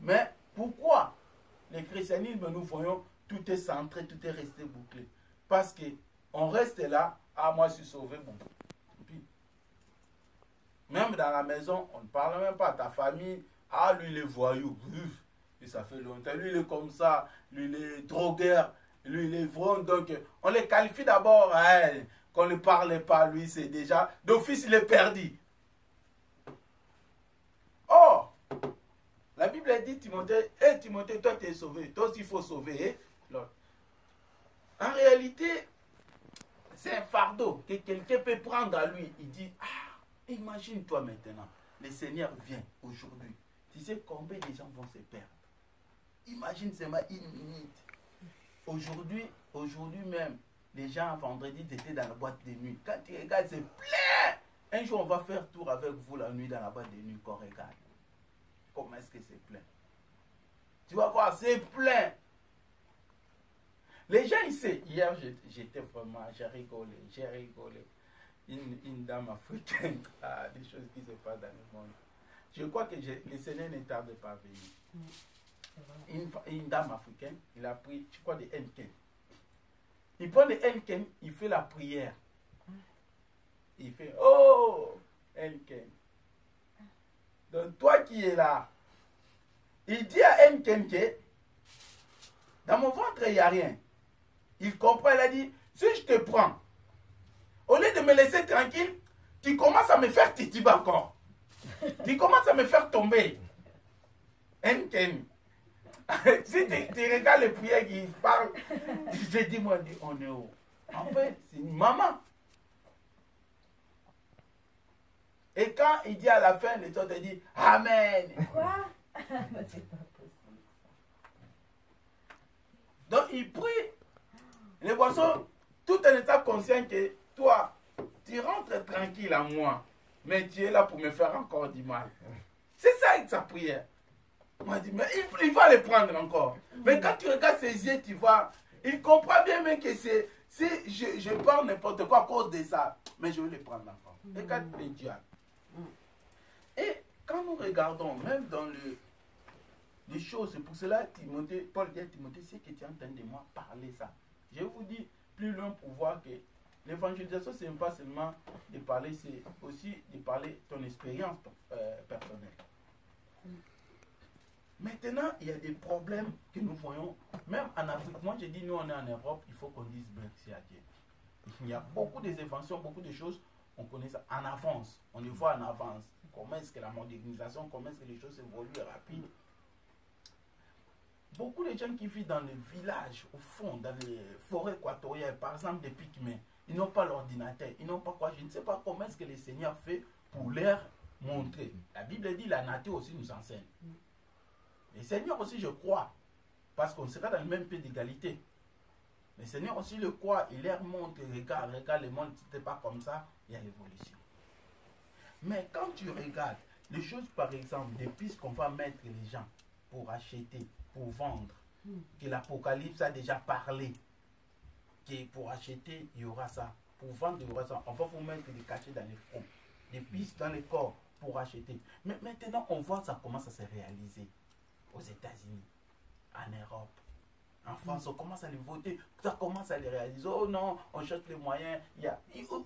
Mais pourquoi le christianisme, nous voyons, tout est centré, tout est resté bouclé? Parce qu'on reste là, ah, moi je suis sauvé, bon. Puis, même dans la maison, on ne parle même pas à ta famille, ah, lui il est voyou, et ça fait longtemps, lui il est comme ça, lui il est drogueur, lui il est vrai, donc on les qualifie d'abord, hein, qu'on ne parle pas, lui c'est déjà, d'office il est perdu. Oh, la Bible dit, Timothée, hé Timothée, toi tu es sauvé, toi aussi il faut sauver. En réalité, c'est un fardeau que quelqu'un peut prendre à lui. Il dit, ah, imagine-toi maintenant, le Seigneur vient aujourd'hui. Tu sais combien de gens vont se perdre? Imagine seulement une minute. Aujourd'hui même, les gens vendredi étaient dans la boîte de nuit. Quand tu regardes, c'est plein. Un jour, on va faire tour avec vous la nuit dans la boîte de nuit qu'on regarde. Comment est-ce que c'est plein? Tu vas voir, c'est plein. Les gens ici, hier j'étais vraiment, j'ai rigolé. Une dame africaine, ah, des choses qui se passent dans le monde. Je crois que le Seigneur ne tarde pas à venir. Une dame africaine, il a pris, je crois, des Henken. Il prend des Henken, il fait la prière. Il fait, oh, Henken. Donc toi qui es là, il dit à Henken que dans mon ventre, il n'y a rien. Il comprend, il a dit, si je te prends, au lieu de me laisser tranquille, tu commences à me faire titiller encore. Tu commences à me faire tomber. Henken. Si tu regardes les prières qui parlent, je dis, moi, on est où? En fait, c'est une maman. Et quand il dit à la fin, les autres disent, Amen. Quoi? C'est pas possible. Donc il prie. Les poissons, tout en étant conscient que toi, tu rentres tranquille à moi, mais tu es là pour me faire encore du mal. C'est ça avec sa prière. Moi, je dis, mais il va le prendre encore. Mais quand tu regardes ses yeux, tu vois, il comprend bien même que c'est, si je parle n'importe quoi à cause de ça, mais je vais le prendre encore. Regarde les diables. Et quand nous regardons, même dans les choses, c'est pour cela Timothée, Paul dit à Timothée, c'est que tu es en train de moi parler ça. Je vous dis plus loin pour voir que l'évangélisation, ce n'est pas seulement de parler, c'est aussi de parler ton expérience personnelle. Maintenant, il y a des problèmes que nous voyons, même en Afrique. Moi, je dis, nous, on est en Europe, il faut qu'on dise merci à Dieu. Il y a beaucoup d'inventions, beaucoup de choses, on connaît ça en avance. On les voit en avance. Comment est-ce que la modernisation, comment est-ce que les choses évoluent rapide. Beaucoup de gens qui vivent dans les villages, au fond, dans les forêts équatoriales, par exemple des Pygmées, ils n'ont pas l'ordinateur, ils n'ont pas quoi. Je ne sais pas comment est-ce que le Seigneur fait pour leur montrer. La Bible dit, la nature aussi nous enseigne. Le Seigneur aussi, je crois, parce qu'on sera dans le même pied d'égalité. Le Seigneur aussi le croit, il leur montre, regarde, le monde, c'était pas comme ça, il y a l'évolution. Mais quand tu regardes les choses, par exemple, des pistes qu'on va mettre les gens pour acheter, pour vendre, que l'Apocalypse a déjà parlé, que pour acheter, il y aura ça, pour vendre, il y aura ça. On va vous mettre des cachets dans les fronts, des pistes dans les corps pour acheter. Mais maintenant, on voit ça commence à se réaliser aux États-Unis, en Europe. En France, on commence à les voter, ça commence à les réaliser. Oh non, on cherche les moyens.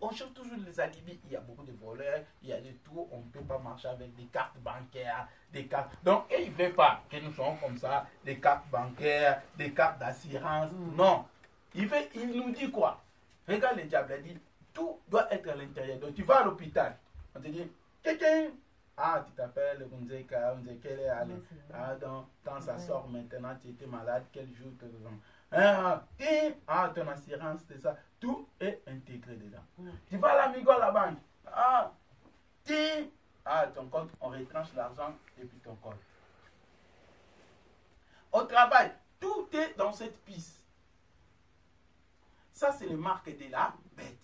On cherche toujours les alibis. Il y a beaucoup de voleurs, il y a de tout. On ne peut pas marcher avec des cartes bancaires, des cartes. Donc, ils ne veulent pas que nous soyons comme ça, des cartes bancaires, des cartes d'assurance. Non. Il nous dit quoi? Regarde le diable, il dit, tout doit être à l'intérieur. Donc, tu vas à l'hôpital. On te dit, quelqu'un. Ah, tu t'appelles, on dit qu'elle est allée. Ah, donc, quand ça sort maintenant, tu étais malade, quel jour te ton assurance, c'est ça. Tout est intégré dedans. Tu vas à l'amigo à la banque. Ton compte, on retranche l'argent depuis ton compte. Au travail, tout est dans cette piste. Ça, c'est les marques de la bête.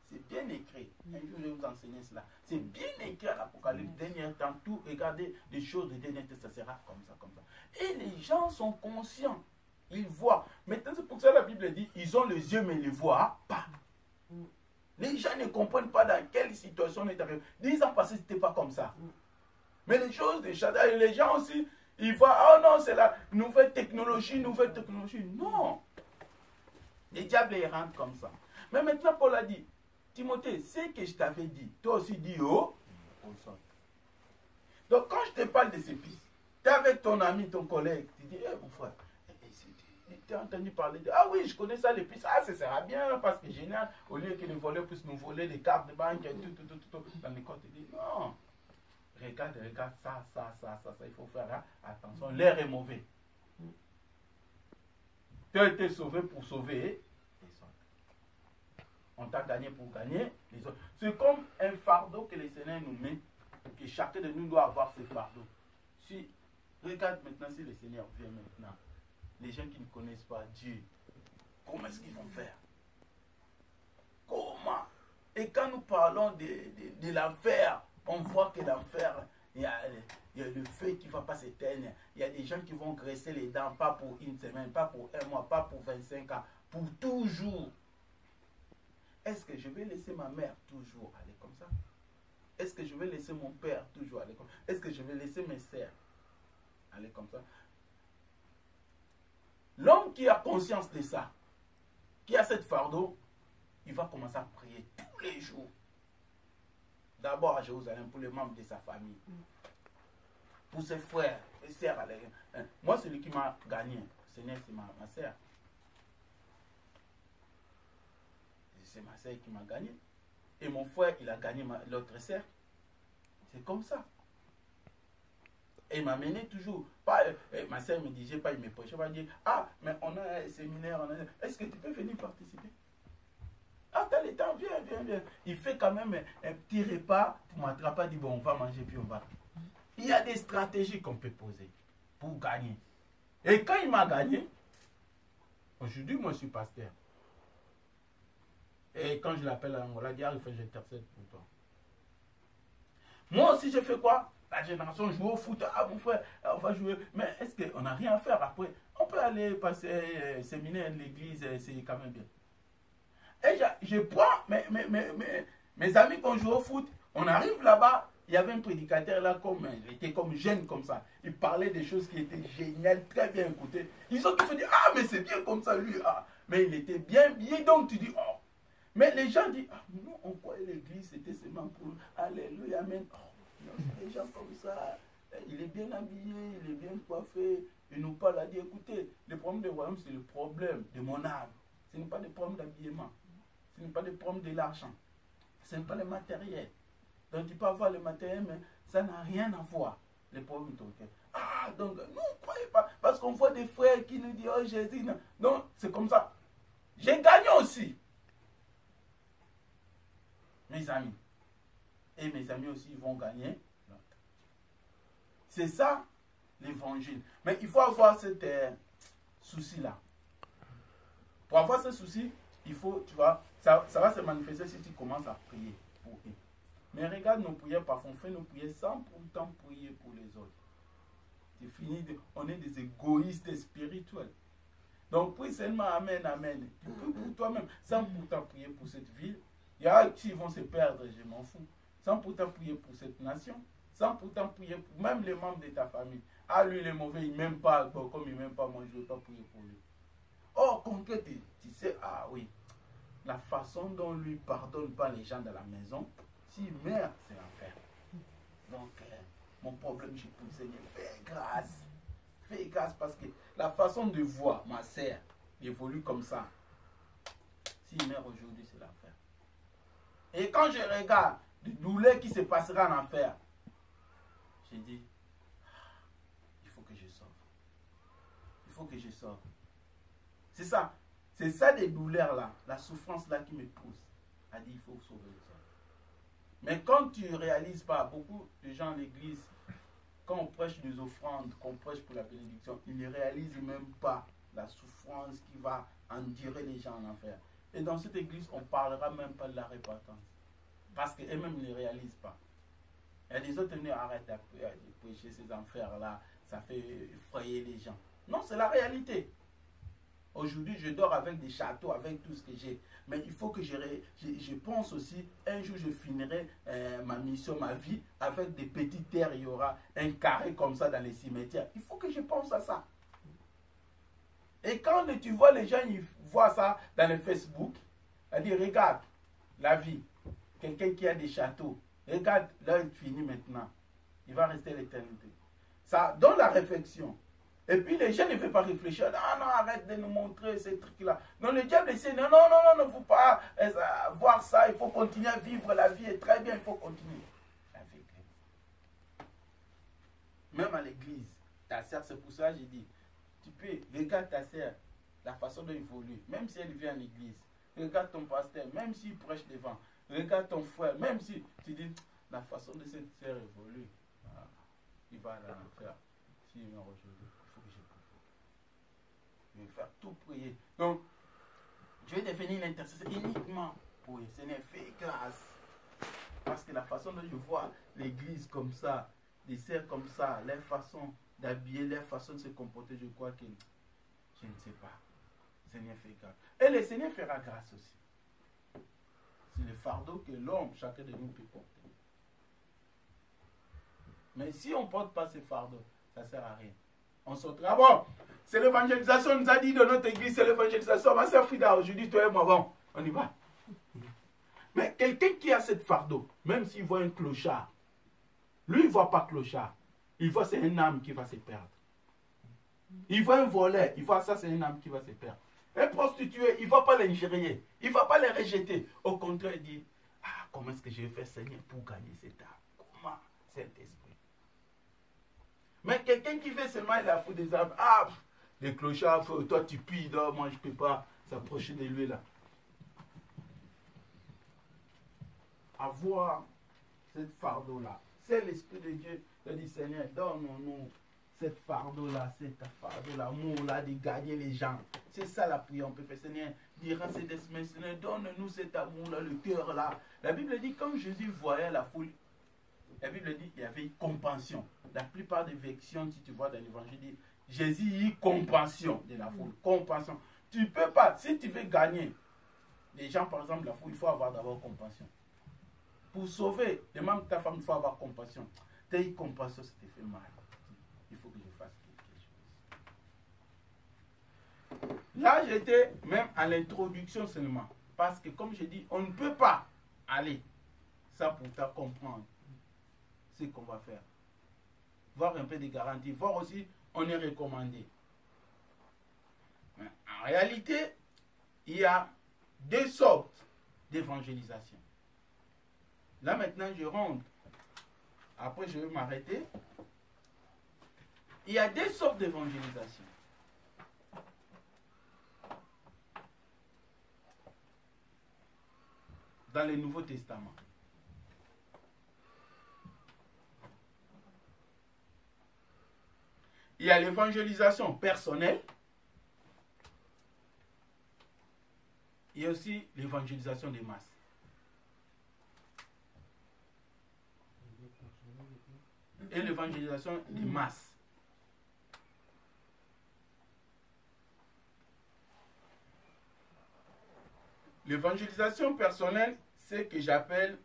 C'est bien écrit. Un jour, je vais vous enseigner cela. C'est bien écrit à l'Apocalypse. Dernier temps, tout, regardez, les choses de dernier temps, ça sera comme ça, comme ça. Et les gens sont conscients. Ils voient. Maintenant, c'est pour ça que la Bible dit, ils ont les yeux, mais ils ne les voient pas. Les gens ne comprennent pas dans quelle situation on est arrivé. 10 ans passés, ce n'était pas comme ça. Mais les choses, les gens aussi, Il va, oh non, c'est la nouvelle technologie, nouvelle technologie. Non. Les diables, ils rentrent comme ça. Mais maintenant, Paul a dit, Timothée, c'est que je t'avais dit. Toi aussi, dis oh. Donc, quand je te parle de ces pistes, tu es avec ton ami, ton collègue, tu dis, mon frère, tu as entendu parler de... Ah oui, je connais ça, les pistes. Ah, ça sera bien, parce que génial. Au lieu que les voleurs puissent nous voler des cartes de banque, tout. Dans les comptes, tu dis, non. Regarde, ça, il faut faire hein, attention. L'air est mauvais. Tu as été sauvé pour sauver les autres. On t'a gagné pour gagner les autres. C'est comme un fardeau que le Seigneur nous met, que chacun de nous doit avoir ce fardeau. Si, regarde maintenant si le Seigneur vient maintenant. Les gens qui ne connaissent pas Dieu, comment est-ce qu'ils vont faire? Comment? Et quand nous parlons de l'enfer, on voit que l'enfer, il y a le feu qui ne va pas s'éteindre. Il y a des gens qui vont graisser les dents, pas pour une semaine, pas pour un mois, pas pour 25 ans, pour toujours. Est-ce que je vais laisser ma mère toujours aller comme ça? Est-ce que je vais laisser mon père toujours aller comme ça? Est-ce que je vais laisser mes sœurs aller comme ça? L'homme qui a conscience de ça, qui a cette fardeau, il va commencer à prier tous les jours. D'abord à Jérusalem pour les membres de sa famille. Pour ses frères et sœurs. Moi, celui qui m'a gagné, c'est ma sœur. C'est ma sœur qui m'a gagné. Et mon frère, il a gagné l'autre sœur. C'est comme ça. Et il m'a mené toujours. Pas, ma sœur me disait pas, il me prêchait pas, dire, ah, mais on a un séminaire, est-ce que tu peux venir participer? Ah, t'as le temps, viens. Il fait quand même un petit repas pour m'attraper, il dit, bon, on va manger, puis on va. Il y a des stratégies qu'on peut poser pour gagner. Et quand il m'a gagné, aujourd'hui, moi, je suis pasteur. Et quand je l'appelle à Angola, il dit, ah, il faut que j'intercède pour toi. Moi aussi, je fais quoi? La génération joue au foot. Ah, mon frère, on va jouer. Mais est-ce qu'on n'a rien à faire après? On peut aller passer séminaire à l'église, c'est quand même bien. Et je prends mes amis qui ont joué au foot. On arrive là-bas, il y avait un prédicateur là, il était comme jeune comme ça. Il parlait des choses qui étaient géniales, très bien écoutées. Ils ont tous dit, ah, mais c'est bien comme ça, lui. Ah. Mais il était bien, donc tu dis, oh. Mais les gens disent, ah, nous, on croyait l'église, c'était seulement pour, alléluia, amen. Oh. Les gens comme ça, il est bien habillé, il est bien coiffé, il nous parle à dire, écoutez, le problème du royaume, c'est le problème de mon âme. Ce n'est pas le problème d'habillement, ce n'est pas le problème de l'argent, ce n'est pas le matériel. Donc tu peux avoir le matériel, mais ça n'a rien à voir, le problème de ton cœur. Ah, donc, nous, ne croyez pas, parce qu'on voit des frères qui nous disent, oh Jésus, non. Donc, c'est comme ça. J'ai gagné aussi, mes amis. Et mes amis aussi vont gagner. C'est ça l'évangile. Mais il faut avoir ce souci-là. Pour avoir ce souci, il faut, tu vois, ça va se manifester si tu commences à prier pour eux. Mais regarde nos prières, parfois on fait nos prières sans pourtant prier pour les autres. C'est fini, on est des égoïstes spirituels. Donc prie seulement amen, amen. Tu pries pour toi-même sans pourtant prier pour cette ville. Il y a qui vont se perdre, je m'en fous. Sans pourtant prier pour cette nation, sans pourtant prier pour même les membres de ta famille. Ah, lui, il est mauvais, il ne m'aime pas, bon, comme il ne m'aime pas, moi, je ne veux pas prier pour lui. Or, quand tu sais, ah oui, la façon dont lui ne pardonne pas les gens de la maison, s'il meurt, c'est l'enfer. Donc, mon problème, je peux Seigneur, fais grâce. Fais grâce parce que la façon de voir ma sœur évolue comme ça. S'il meurt aujourd'hui, c'est l'enfer. Et quand je regarde le douleur qui se passera en enfer, j'ai dit, il faut que je sorte. Il faut que je sorte. C'est ça. C'est ça les douleurs-là, la souffrance-là qui me pousse à dire, il faut sauver les autres. Mais quand tu ne réalises pas, beaucoup de gens à l'église, quand on prêche des offrandes, qu'on prêche pour la bénédiction, ils ne réalisent même pas la souffrance qui va endurer les gens en enfer. Et dans cette église, on ne parlera même pas de la repentance. Parce qu'eux-mêmes ne réalisent pas. Et les autres venus arrêtent de prêcher ces enfers-là, ça fait effrayer les gens. Non, c'est la réalité. Aujourd'hui, je dors avec des châteaux, avec tout ce que j'ai. Mais il faut que je pense aussi, un jour, je finirai ma mission, ma vie, avec des petites terres. Il y aura un carré comme ça dans les cimetières. Il faut que je pense à ça. Et quand tu vois les gens, ils voient ça dans le Facebook, ils disent, regarde la vie. Quelqu'un qui a des châteaux. Regarde, là, il finit maintenant. Il va rester l'éternité. Ça donne la réflexion. Et puis les gens ne veulent pas réfléchir. Ah non, arrête de nous montrer ces trucs-là. Non, le diable essaie. Non, non, non, non, il ne faut pas voir ça. Il faut continuer à vivre. La vie est très bien. Il faut continuer. Même à l'église, ta sœur, c'est pour ça que j'ai dit, tu peux, regarde ta sœur, la façon dont il évolue. Même si elle vient à l'église. Regarde ton pasteur, même s'il prêche devant. Regarde ton frère, même si tu dis, la façon de cette sœur évolue. Voilà. Il va aller en enfer. S'il meurt aujourd'hui, il faut que je prie. Je vais faire tout prier. Donc, je vais devenir une intercesseur uniquement pour le Seigneur. Fais grâce. Parce que la façon dont je vois l'église comme ça, des sœurs comme ça, leur façon d'habiller, leur façon de se comporter, je crois que je ne sais pas. Le Seigneur fait grâce. Et le Seigneur fera grâce aussi. C'est le fardeau que l'homme, chacun de nous peut porter. Mais si on ne porte pas ce fardeau, ça ne sert à rien. On sautera. Bon, c'est l'évangélisation, on nous a dit de notre église, c'est l'évangélisation. Ma soeur Frida, aujourd'hui, toi et moi, bon, on y va. Mais quelqu'un qui a cette fardeau, même s'il voit un clochard, lui, il ne voit pas clochard. Il voit c'est un âme qui va se perdre. Il voit un voleur, il voit ça, c'est un âme qui va se perdre. Un prostitué, il ne va pas l'ingérer, il ne va pas les rejeter. Au contraire, il dit, ah, comment est-ce que je vais faire, Seigneur, pour gagner cette âme? Comment? Saint-Esprit. Mais quelqu'un qui fait seulement la faute des âmes, ah, les clochards, toi tu pilles, là, moi je ne peux pas s'approcher de lui là. Avoir cette fardeau-là, c'est l'Esprit de Dieu qui dit, Seigneur, donne-nous cette fardeau-là, cet amour-là de gagner les gens. C'est ça la prière, on peut faire, Seigneur, durant ces 2 semaines, Seigneur, donne-nous cet amour-là, le cœur-là. La Bible dit, quand Jésus voyait la foule, la Bible dit qu'il y avait compassion. La plupart des versions, si tu vois dans l'évangile, dit Jésus eut compassion de la foule. Compassion. Tu ne peux pas, si tu veux gagner les gens, par exemple, la foule, il faut avoir d'abord compassion. Pour sauver les membres de ta femme, il faut avoir compassion. Tu as eu compassion, ça te fait mal. Il faut que je fasse quelque chose. Là, j'étais même à l'introduction seulement. Parce que, comme je dis, on ne peut pas aller sans pourtant comprendre ce qu'on va faire. Voir un peu des garanties. Voir aussi, on est recommandé. Mais en réalité, il y a 2 sortes d'évangélisation. Là maintenant, je rentre. Après, je vais m'arrêter. Il y a 2 sortes d'évangélisation. Dans le Nouveau Testament. Il y a l'évangélisation personnelle. Il y a aussi l'évangélisation des masses. Et l'évangélisation des masses. L'évangélisation personnelle, c'est ce que j'appelle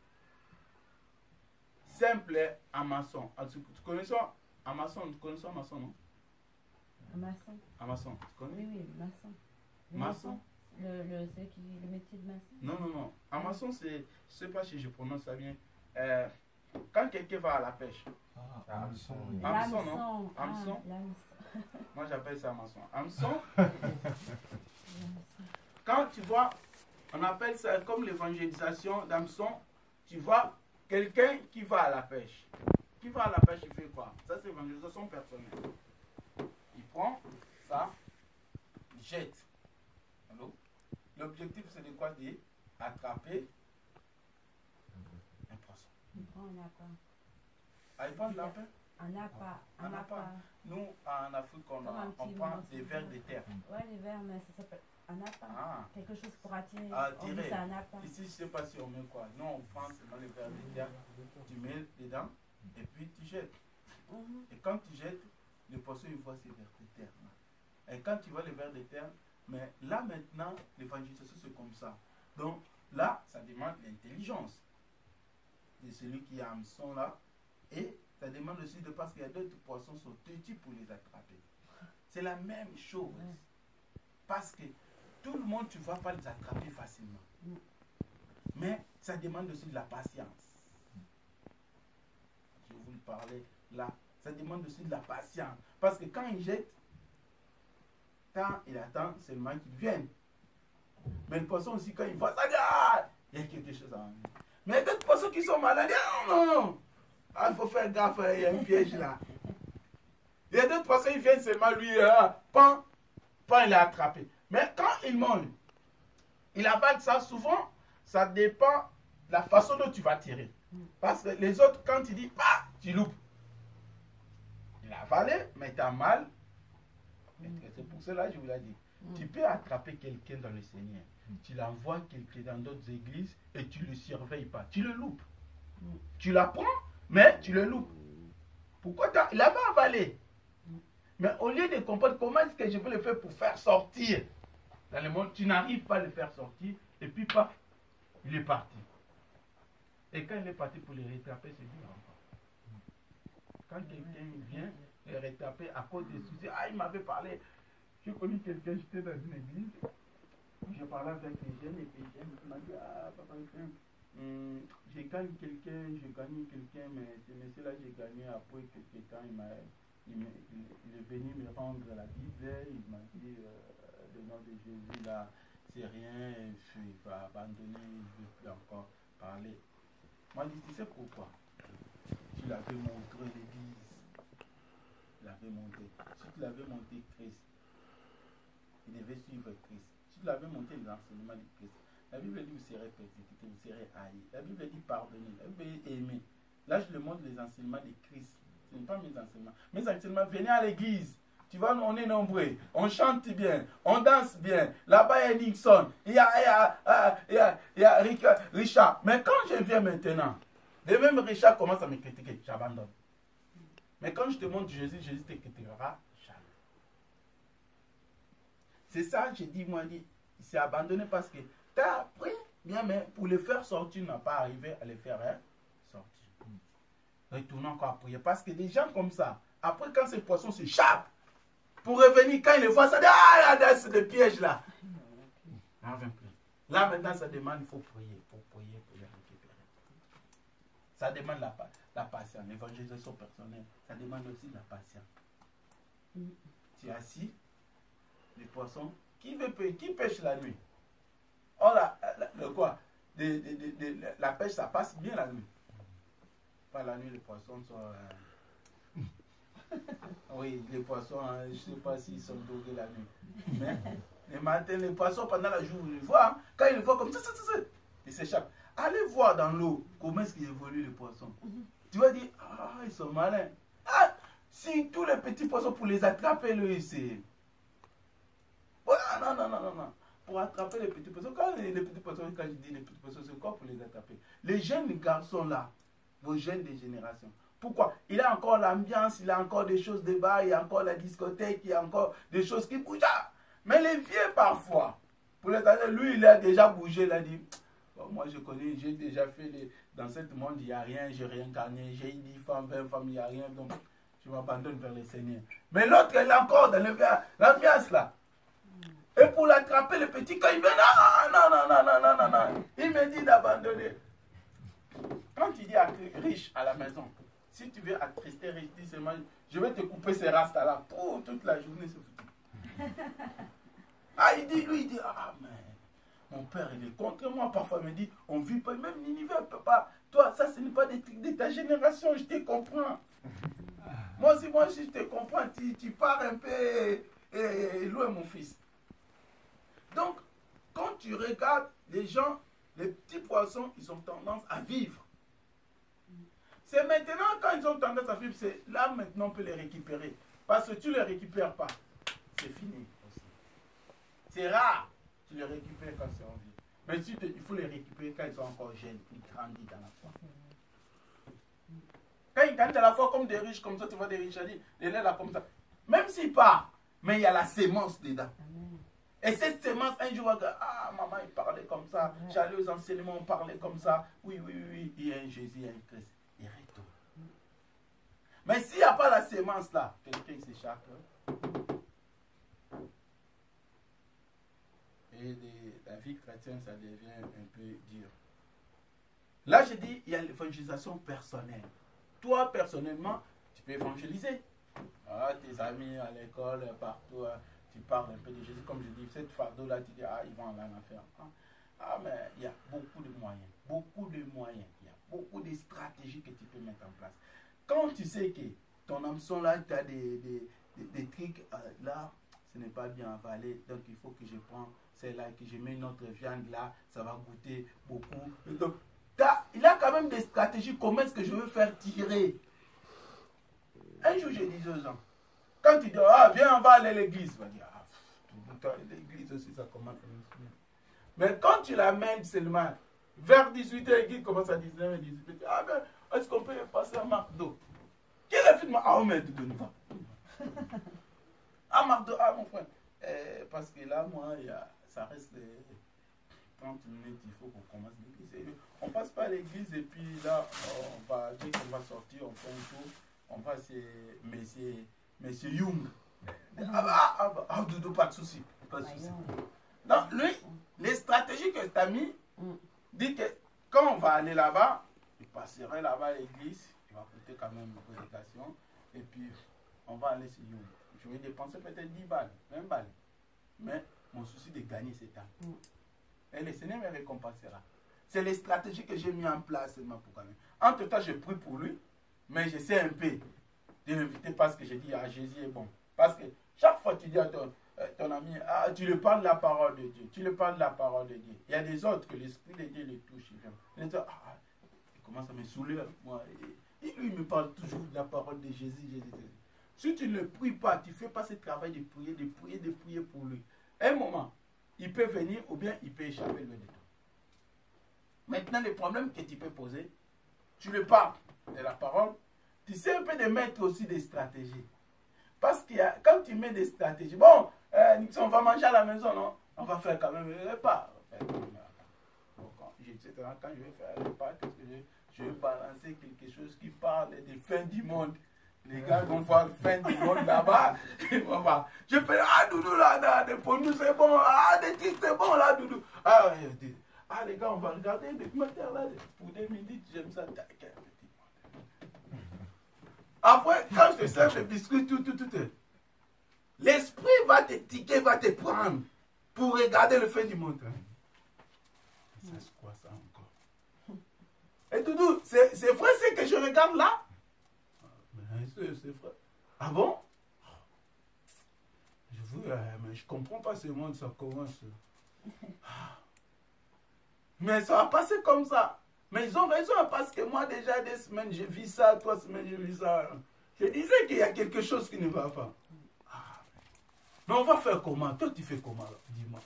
simple Amason. Tu connais ça? Amason, tu connais ça, Amason, non? Maçon. Amason, tu connais? Oui, maçon. Maçon? Le métier de maçon? Non, non, non. Amason, c'est, je ne sais pas si je prononce ça bien. Quand quelqu'un va à la pêche. Hameçon. Hameçon, non? Hameçon. Moi, j'appelle ça hameçon. Hameçon, quand tu vois, on appelle ça comme l'évangélisation d'hameçon. Tu vois quelqu'un qui va à la pêche. Qui va à la pêche, il fait quoi? Ça, c'est l'évangélisation personnelle. Il prend ça, il jette. L'objectif, c'est de quoi? D'attraper un poisson. Il prend un appât. Ah, il prend de lapin? Un appât. Un appât. Nous, en Afrique, on prend des vers de terre. Oui, les vers, mais ça s'appelle un appât. Ah. Quelque chose pour attirer. Attirer. On dit c'est un appât. Ici, je ne sais pas si on met quoi. Nous, on prend seulement les vers de terre. Tu mets dedans et puis tu jettes. Et quand tu jettes, le poisson, il voit ces vers de terre. Et quand tu vois les vers de terre, Mais là maintenant, l'évangélisation c'est comme ça. Donc là, ça demande l'intelligence de celui qui a hameçon là. Et ça demande aussi de parce qu'il y a d'autres poissons sont têtus pour les attraper. C'est la même chose. Parce que tout le monde, tu ne vas pas les attraper facilement. Mais ça demande aussi de la patience. Je vais vous le parler là. Ça demande aussi de la patience. Parce que quand il jette, il attend seulement qu'il vienne. Mais le poisson aussi, quand il voit ça, il y a quelque chose en lui. Mais il y a d'autres poissons qui sont malades. Non. Ah, il faut faire gaffe, il y a un piège là. Il y a d'autres poissons, ils viennent seulement lui, pan, il est attrapé. Mais quand il mange, il avale ça souvent, ça dépend de la façon dont tu vas tirer. Parce que les autres, quand tu dis, tu loupes. Il a avalé, mais tu as mal. C'est pour cela que je vous l'ai dit. Tu peux attraper quelqu'un dans le Seigneur. Tu l'envoies quelqu'un dans d'autres églises et tu ne le surveilles pas. Tu le loupes. Tu l'apprends, mais tu le loupes. Pourquoi il avait avalé. Mais au lieu de comprendre comment est-ce que je peux le faire pour faire sortir dans le monde, tu n'arrives pas à le faire sortir et puis paf, il est parti. Et quand il est parti pour le rattraper, c'est dur encore. Quand quelqu'un vient le rattraper à cause des soucis, il m'avait parlé. J'ai connu quelqu'un, j'étais dans une église, je parlais avec les jeunes et les jeunes m'a dit, papa, j'ai gagné quelqu'un, mais ce monsieur-là, j'ai gagné après quelques temps, il est venu me rendre la Bible, il m'a dit, le nom de Jésus, là, c'est rien, il va abandonner, il ne veut plus encore parler. Moi, je dis, tu sais pourquoi? Tu l'avais montré l'église. Tu l'avais montré. Si tu l'avais montré Christ, il devait suivre Christ. Si tu l'avais montré les enseignements de Christ, la Bible dit vous serez persécutés, vous serez haïs. La Bible dit pardonner, la Bible dit aimer. Là, je le montre les enseignements de Christ. Ce n'est pas mes enseignements. Mes enseignements, venez à l'église. Tu vois, on est nombreux. On chante bien. On danse bien. Là-bas, il y a Nixon. Il y a Richard. Mais quand je viens maintenant, de même Richard commence à me critiquer. J'abandonne. Mais quand je te montre Jésus, Jésus te critiquera jamais. C'est ça, j'ai dit, moi, il s'est abandonné parce que tu as appris bien, mais pour le faire sortir, tu n'as pas arrivé à le faire sortir. Retournons encore à prier. Parce que des gens comme ça, après quand ces poissons s'échappent, pour revenir, quand ils le voient, ça dit, c'est des pièges là. On ne plus. Là maintenant, ça demande, il faut prier pour les récupérer. Ça demande la patience. L'évangélisation personnelle, ça demande aussi de la patience. Tu es assis, les poissons, qui pêche la nuit? Oh là, la pêche, ça passe bien la nuit. Pas la nuit, les poissons sont... oui, les poissons, je ne sais pas s'ils sont drogués la nuit. Mais le matin, les poissons, pendant la journée, ils le voient. Quand ils le voient comme ça, ils s'échappent. Allez voir dans l'eau comment est-ce qu'ils évoluent les poissons. Tu vas dire, ils sont malins. Si tous les petits poissons, pour les attraper, c'est... Non. Pour attraper les petits poissons, quand je dis les petits poissons, c'est quoi pour les attraper? Les jeunes garçons là, vos jeunes des générations. Pourquoi? Il a encore l'ambiance, il a encore des choses de bas, il y a encore la discothèque, il y a encore des choses qui bougent. Mais les vieux parfois, pour les années, lui il a déjà bougé, il a dit, moi je connais, j'ai déjà fait, dans ce monde il n'y a rien, j'ai réincarné, j'ai 10 femmes, 20 femmes, il n'y a rien, donc je m'abandonne vers le Seigneur. Mais l'autre, il est encore dans l'ambiance là. Et pour l'attraper, le petit, quand il vient, non, il me dit d'abandonner. Quand tu dis à riche à la maison, si tu veux attrister riche, dis seulement, je vais te couper ces rastas là, pour toute la journée, c'est foutu. Il dit, mais mon père, il est contre moi. Parfois, il me dit, on ne vit pas, même l'univers, papa. Toi, ça, ce n'est pas de ta génération, je te comprends. Moi aussi, je te comprends, tu pars un peu loin, mon fils. Donc, quand tu regardes les gens, les petits poissons, ils ont tendance à vivre. C'est maintenant, quand ils ont tendance à vivre, c'est là maintenant on peut les récupérer. Parce que tu ne les récupères pas. C'est fini aussi. C'est rare. Tu les récupères quand c'est en vie. Mais il faut les récupérer quand ils sont encore jeunes, ils grandissent dans la foi. Quand ils grandissent dans la foi comme des riches, comme ça, tu vois des riches, les là comme ça. Même s'ils partent, mais il y a la sémence dedans. Et cette sémence, un jour, ah, maman, il parlait comme ça. J'allais aux enseignements, on parlait comme ça. Oui, oui, oui, oui. Il y a un Jésus, il y a un Christ. Il retourne. Mais s'il n'y a pas la sémence là, quelqu'un s'échappe. Et la vie chrétienne, ça devient un peu dur. Là, je dis, il y a l'évangélisation personnelle. Toi, personnellement, tu peux évangéliser. Ah, tes amis à l'école, partout, tu parles un peu de Jésus. Comme je dis, cette fardeau-là, tu dis, ah, ils vont en affaire. Ah, mais il y a beaucoup de moyens. Beaucoup de moyens. Il y a beaucoup de stratégies que tu peux mettre en place. Quand tu sais que ton hameçon là, tu as des trucs là, ce n'est pas bien avalé. Donc, il faut que je prends celle-là, que je mets une autre viande là, ça va goûter beaucoup. Donc, il a quand même des stratégies. Comment est-ce que je veux faire tirer? Un jour, j'ai dit aux gens, quand tu dis, ah, viens, on va aller à l'église, on va dire, ah, l'église aussi, ça commence à me. Mais quand tu l'amènes seulement, vers 18h, l'église commence à 19h, 18h, ah, ben, est-ce qu'on peut passer à Mardo? Quel est le film? Ah, on met tout de nous. Ah, Mardo, ah, mon frère. Parce que là, moi, ça reste 30 minutes, il faut qu'on commence l'église. On passe pas à l'église et puis là, on va dire qu'on va sortir, on fait un tour. On va c'est Monsieur Young. Doudou, pas de souci. Pas de souci. Donc, lui, les stratégies que tu as mis, dit que quand on va aller là-bas, il passerait là-bas à l'église, il va coûter quand même une prédication, et puis on va aller sur Young. Je vais dépenser peut-être 10 balles, 20 balles. Mais mon souci de gagner, c'est temps. Et le Seigneur me récompensera. C'est les stratégies que j'ai mis en place seulement pour gagner. Entre-temps, j'ai pris pour lui. Mais j'essaie un peu de l'inviter parce que j'ai dit, ah, Jésus est bon. Parce que chaque fois que tu dis à ton ami, ah, tu lui parles de la parole de Dieu. Tu lui parles de la parole de Dieu. Il y a des autres que l'Esprit de Dieu les touche. Il commence à me saouler. Moi, il lui me parle toujours de la parole de Jésus. Si tu ne le pries pas, tu ne fais pas ce travail de prier pour lui. À un moment, il peut venir ou bien il peut échapper loin de toi. Maintenant, le problème que tu peux poser, tu le parles de la parole, tu sais un peu de mettre aussi des stratégies. Parce que quand tu mets des stratégies, bon, on va manger à la maison, non? On va faire quand même un repas. Quand je vais faire un repas, je vais balancer quelque chose qui parle de fin du monde. Les gars vont voir fin du monde là-bas. Je fais, ah, Doudou, là, pour nous c'est bon, ah, des trucs c'est bon là, Doudou. Ah, les gars, on va regarder des documentaires là, pour 2 minutes, j'aime ça. Après, quand je te sers le biscuit, tout, l'esprit va te tiquer, va te prendre pour regarder le fin du monde. Ça, c'est quoi ça encore? Et Doudou, c'est vrai ce que je regarde là? C'est vrai. Ah bon? Mais je comprends pas ce monde, ça commence. Mais ça va passer comme ça. Mais ils ont raison, parce que moi, déjà, des semaines, j'ai vu ça, 3 semaines, j'ai vu ça. Je disais qu'il y a quelque chose qui ne va pas. Mais on va faire comment? Toi, tu fais comment? Dis-moi.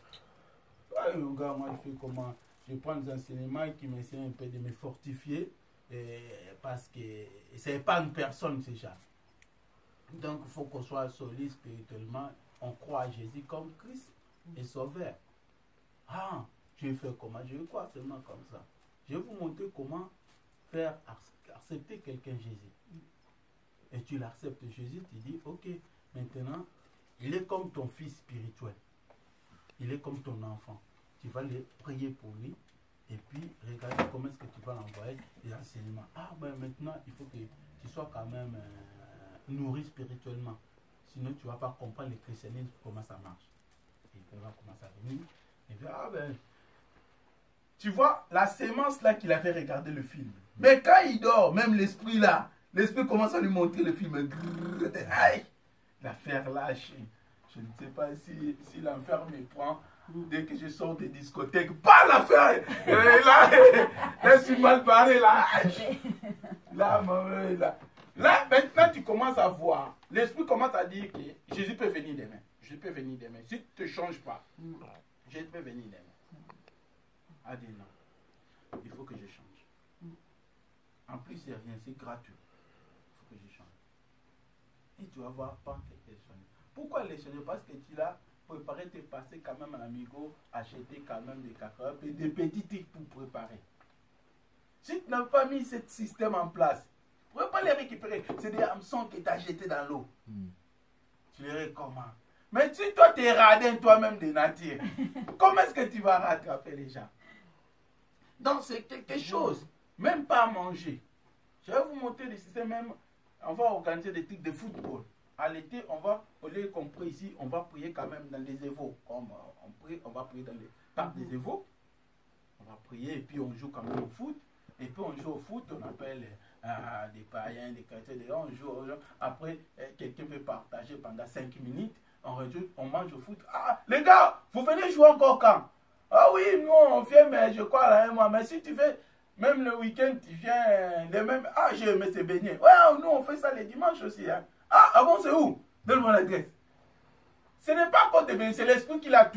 Le gars, moi, je fais comment? Je prends des enseignements qui m'essaient un peu de me fortifier, parce que c'est pas une personne, c'est ça. Donc, il faut qu'on soit solide spirituellement. On croit à Jésus comme Christ et Sauveur. Ah, je vais faire comment? Je vais croire seulement comme ça. Je vais vous montrer comment faire accepter quelqu'un Jésus. Et tu l'acceptes Jésus, tu dis, ok, maintenant, il est comme ton fils spirituel. Il est comme ton enfant. Tu vas le prier pour lui. Et puis, regarde comment est-ce que tu vas l'envoyer des enseignements. Ah, ben maintenant, il faut que tu sois quand même nourri spirituellement. Sinon, tu ne vas pas comprendre le christianisme, comment ça marche. Et il va commencer à venir. Et puis, ah ben... Tu vois, la sémence là qu'il avait regardé le film. Mais quand il dort, même l'esprit là, l'esprit commence à lui montrer le film. Aïe, l'affaire là, je ne sais pas si l'enfer me prend. Dès que je sors des discothèques, pas l'affaire. Là, je suis mal barré là. Là, maintenant tu commences à voir. L'esprit commence à dire que Jésus peut venir demain. Jésus peut venir demain. Si tu ne te changes pas, Jésus peut venir demain. A dit non, il faut que je change. En plus, c'est rien, c'est gratuit. Il faut que je change. Et tu vas voir pas que les changer. Pourquoi les changer? Parce que tu l'as préparer tes passés quand même, amigo, acheter quand même des cacahuètes et des petits trucs pour préparer. Si tu n'as pas mis ce système en place, tu ne pourrais pas les récupérer. C'est des hameçons que tu as jetés dans l'eau. Tu les recommandes. Mais si toi, tu es radin toi-même de nature, comment est-ce que tu vas rattraper les gens? Donc, c'est quelque chose. Même pas à manger. Je vais vous montrer le système même. On va organiser des trucs de football. À l'été, on va, au lieu qu'on prie ici, on va prier quand même dans les évaux. Comme on va prier dans les parcs des évaux. On va prier et puis on joue quand même au foot. Et puis on joue au foot, on appelle des païens, des chrétiens, on joue. Après, quelqu'un peut partager pendant 5 minutes. On mange au foot. Ah, les gars, vous venez jouer encore quand? Ah oui, nous on vient, mais je crois là un mois. Mais si tu fais, même le week-end, tu viens les mêmes. Ah, j'ai aimé ces beignets. Ouais, nous on fait ça les dimanches aussi. Hein. Ah bon, c'est où? Donne-moi l'adresse. Ce n'est pas encore des beignets, c'est l'esprit qui l'a tout.